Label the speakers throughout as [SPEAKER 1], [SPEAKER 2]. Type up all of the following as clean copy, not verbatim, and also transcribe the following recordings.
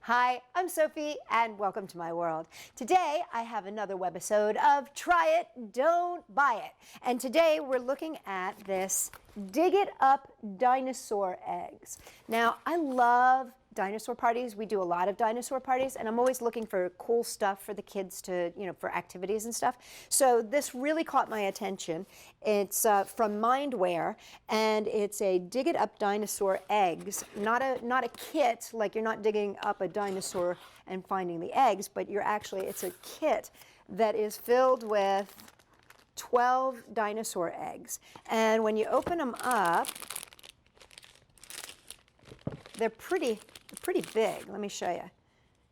[SPEAKER 1] Hi, I'm Sophie, and welcome to my world. Today, I have another webisode of Try It, Don't Buy It. And today, we're looking at this Dig It Up dinosaur eggs. Now, I love dinosaur parties. We do a lot of dinosaur parties, and I'm always looking for cool stuff for the kids to, for activities and stuff. So this really caught my attention. It's from Mindware, and it's a Dig It Up dinosaur eggs. Not a kit, like you're not digging up a dinosaur and finding the eggs, but it's a kit that is filled with 12 dinosaur eggs. And when you open them up, they're pretty big. Let me show you.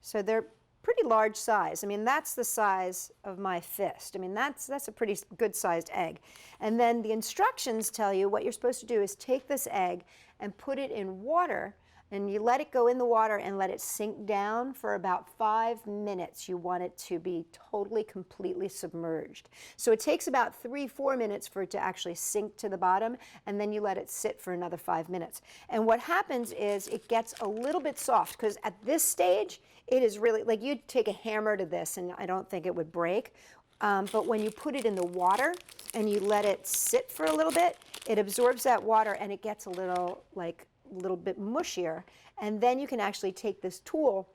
[SPEAKER 1] So they're pretty large size. I mean, that's the size of my fist. I mean, that's a pretty good sized egg. And then the instructions tell you what you're supposed to do is take this egg and put it in water, and you let it go in the water and let it sink down for about 5 minutes. You want it to be totally, completely submerged. So it takes about 3-4 minutes for it to actually sink to the bottom, and then you let it sit for another 5 minutes. And what happens is it gets a little bit soft, because at this stage, it is really, like you'd take a hammer to this and I don't think it would break. But when you put it in the water and you let it sit for a little bit, it absorbs that water and it gets a little bit mushier, and then you can actually take this tool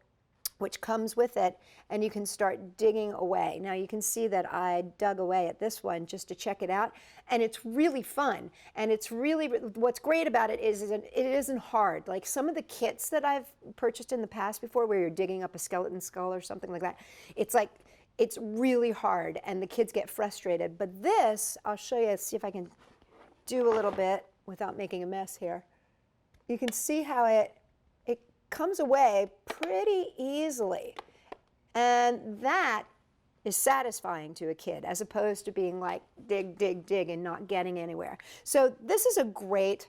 [SPEAKER 1] which comes with it and you can start digging away. Now you can see that I dug away at this one just to check it out, and it's really fun, and it's really, what's great about it is that it isn't hard. Like some of the kits that I've purchased in the past before where you're digging up a skeleton skull or something like that, it's really hard and the kids get frustrated. But this, I'll show you, see if I can do a little bit without making a mess here. You can see how it comes away pretty easily, and that is satisfying to a kid as opposed to being like dig, dig, dig and not getting anywhere. So this is a great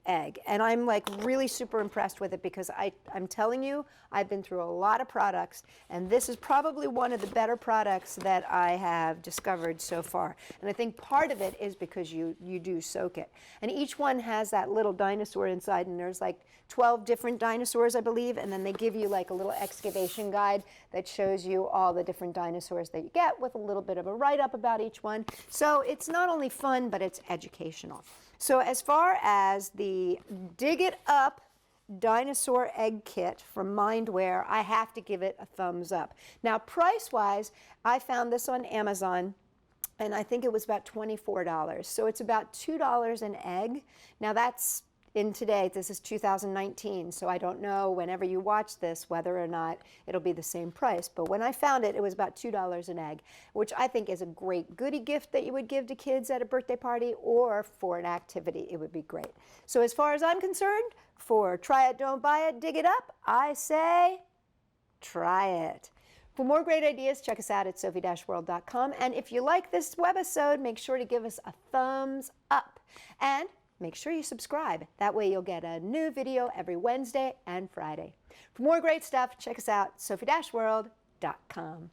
[SPEAKER 1] egg, and I'm like really super impressed with it because I'm telling you, I've been through a lot of products, and this is probably one of the better products that I have discovered so far. And I think part of it is because you do soak it, and each one has that little dinosaur inside, and there's like 12 different dinosaurs, I believe, and then they give you like a little excavation guide that shows you all the different dinosaurs that you get with a little bit of a write-up about each one. So it's not only fun, but it's educational. So as far as the Dig It Up dinosaur egg kit from Mindware, I have to give it a thumbs up. Now price-wise, I found this on Amazon, and I think it was about $24. So it's about $2 an egg. Now that's in today, this is 2019, so I don't know whenever you watch this whether or not it'll be the same price. But when I found it, it was about $2 an egg, which I think is a great goodie gift that you would give to kids at a birthday party or for an activity. It would be great. So as far as I'm concerned, for Try It, Don't Buy It, Dig It Up, I say try it. For more great ideas, check us out at Sophie-World.com. And if you like this webisode, make sure to give us a thumbs up. And make sure you subscribe. That way you'll get a new video every Wednesday and Friday. For more great stuff, check us out, Sophie-World.com.